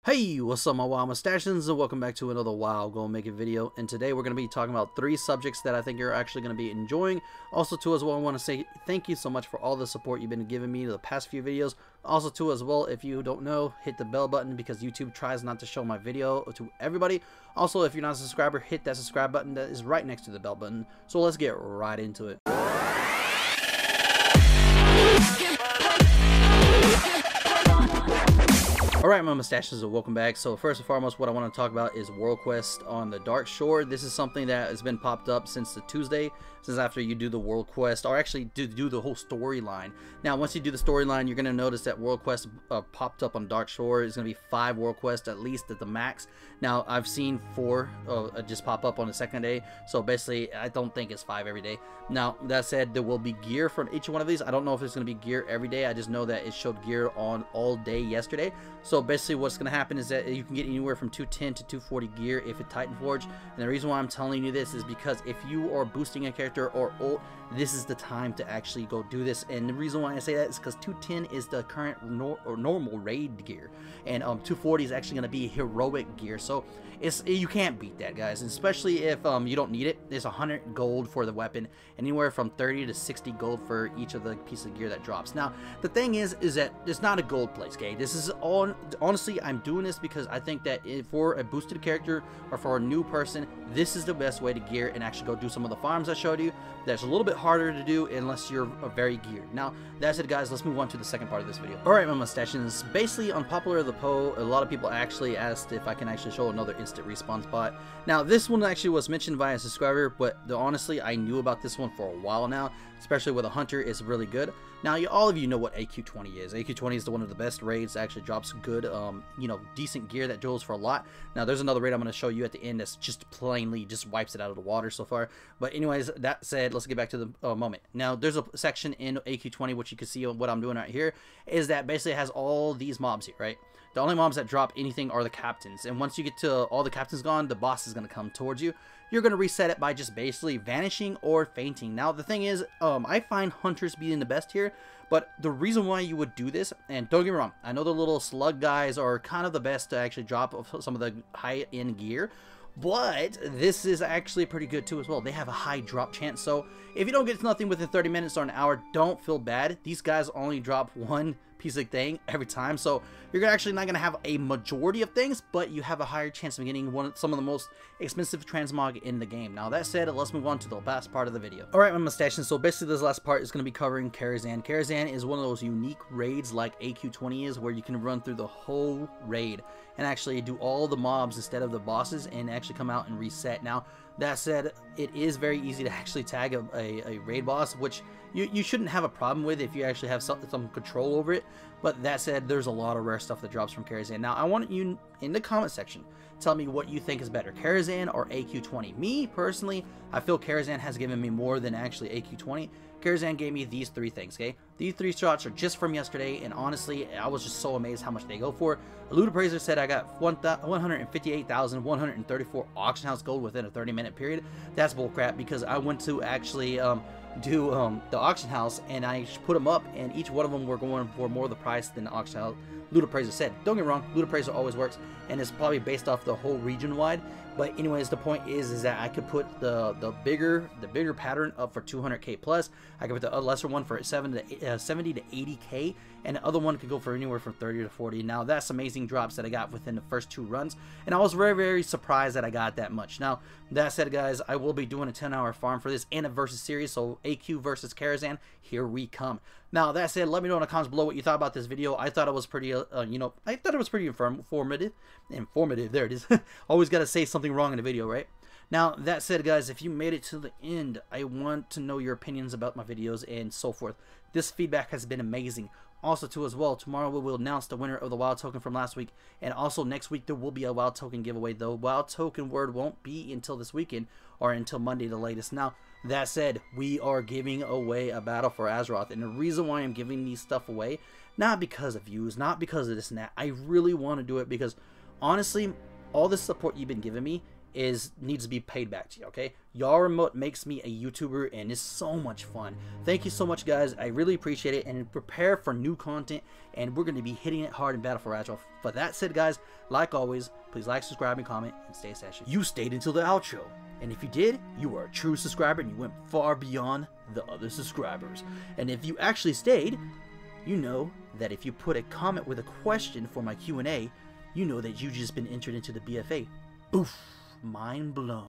Hey, what's up my WoW Mustachians, and welcome back to another WoW Go Make It video. And today we're going to be talking about 3 subjects that I think you're actually going to be enjoying. Also too as well, I want to say thank you so much for all the support you've been giving me the past few videos. Also too as well, if you don't know, hit the bell button because YouTube tries not to show my video to everybody. Also, if you're not a subscriber, hit that subscribe button that is right next to the bell button. So let's get right into it. Alright my mustaches, and welcome back. So first and foremost, what I want to talk about is World Quest on the Darkshore. This is something that has been popped up since the Tuesday, since after you do the World Quest, or actually do the whole storyline. Now once you do the storyline, you're going to notice that World Quest popped up on Darkshore. It's going to be 5 World Quests at least at the max. Now I've seen 4 just pop up on the second day, so basically I don't think it's 5 every day. Now that said, there will be gear from each one of these. I don't know if it's going to be gear every day. I just know that it showed gear on all day yesterday. So basically what's going to happen is that you can get anywhere from 210 to 240 gear if it Titan Forge. And the reason why I'm telling you this is because if you are boosting a character or ult, this is the time to actually go do this. And the reason why I say that is because 210 is the current normal raid gear, and 240 is actually going to be heroic gear. So you can't beat that, guys, and especially if you don't need it. There's 100 gold for the weapon, anywhere from 30 to 60 gold for each of the pieces of gear that drops. Now the thing is that it's not a gold place, okay? This is honestly, I'm doing this because I think that for a boosted character or for a new person, this is the best way to gear and actually go do some of the farms I showed you. That's a little bit harder to do unless you're very geared. Now that's it, guys. Let's move on to the second part of this video. Alright my mustachians, basically on Popular the Poe, a lot of people actually asked if I can actually show another instant respawn spot. Now this one actually was mentioned by a subscriber, but honestly I knew about this one for a while now, especially with a hunter. It's really good. Now all of you know what AQ20 is. AQ20 is one of the best raids that actually drops good you know, decent gear that duels for a lot. Now there's another raid I'm going to show you at the end that's just plainly just wipes it out of the water so far. But anyways, that said, let's get back to the moment. Now there's a section in AQ20 which you can see what I'm doing right here is that basically has all these mobs here, right? The only mobs that drop anything are the captains, and once you get to all the captains gone, the boss is going to come towards you. You're going to reset it by just basically vanishing or fainting. Now the thing is, I find hunters being the best here, but the reason why you would do this, and don't get me wrong, I know the little slug guys are kind of the best to actually drop some of the high-end gear, but this is actually pretty good too as well. They have a high drop chance, so if you don't get nothing within 30 minutes or an hour, don't feel bad. These guys only drop one piece of thing every time, so you're actually not going to have a majority of things, but you have a higher chance of getting some of the most expensive transmog in the game. Now that said, let's move on to the last part of the video. Alright my mustachians, so basically this last part is going to be covering Karazhan. Karazhan is one of those unique raids like AQ20 is, where you can run through the whole raid and actually do all the mobs instead of the bosses and actually come out and reset. Now that said, it is very easy to actually tag a raid boss, which you shouldn't have a problem with if you actually have some control over it. But that said, there's a lot of rare stuff that drops from Karazhan. Now I want you in the comment section tell me what you think is better, Karazhan or AQ20. Me personally, I feel Karazhan has given me more than actually AQ20. Karazhan gave me these 3 things, okay? These 3 shots are just from yesterday, and honestly, I was just so amazed how much they go for. Loot Appraiser said I got 158,134 auction house gold within a 30-minute period. That's bullcrap, because I went to actually do the auction house, and I put them up, and each one of them were going for more of the price than the auction house Loot Appraiser said. Don't get me wrong, Loot Appraiser always works, and it's probably based off the whole region wide. But anyways, the point is that I could put the bigger pattern up for 200k plus. I could put the lesser one for 70 to 80k, and the other one could go for anywhere from 30 to 40. Now that's amazing drops that I got within the first 2 runs, and I was very surprised that I got that much. Now that said, guys, I will be doing a 10-hour farm for this and a versus series, so AQ versus Karazhan, here we come. Now that said, let me know in the comments below what you thought about this video. I thought it was pretty, you know, I thought it was pretty informative. There it is. Always got to say something wrong in the video, right? Now that said, guys, if you made it to the end, I want to know your opinions about my videos and so forth. This feedback has been amazing. Also too as well, tomorrow we will announce the winner of the WoW token from last week, and also next week there will be a WoW token giveaway. The WoW token word won't be until this weekend or until Monday the latest. Now that said, we are giving away a Battle for Azeroth, and the reason why I'm giving these stuff away, not because of views, not because of this and that, I really want to do it because honestly, all the support you've been giving me needs to be paid back to you, okay? Y'all are what makes me a YouTuber, and it's so much fun. Thank you so much, guys. I really appreciate it, and prepare for new content, and we're going to be hitting it hard in Battle for Azeroth. For that said, guys, like always, please like, subscribe, and comment, and stay sassy. You stayed until the outro, and if you did, you are a true subscriber, and you went far beyond the other subscribers. And if you actually stayed, you know that if you put a comment with a question for my Q&A, you know that you just been entered into the BFA. Boof. Mind blown.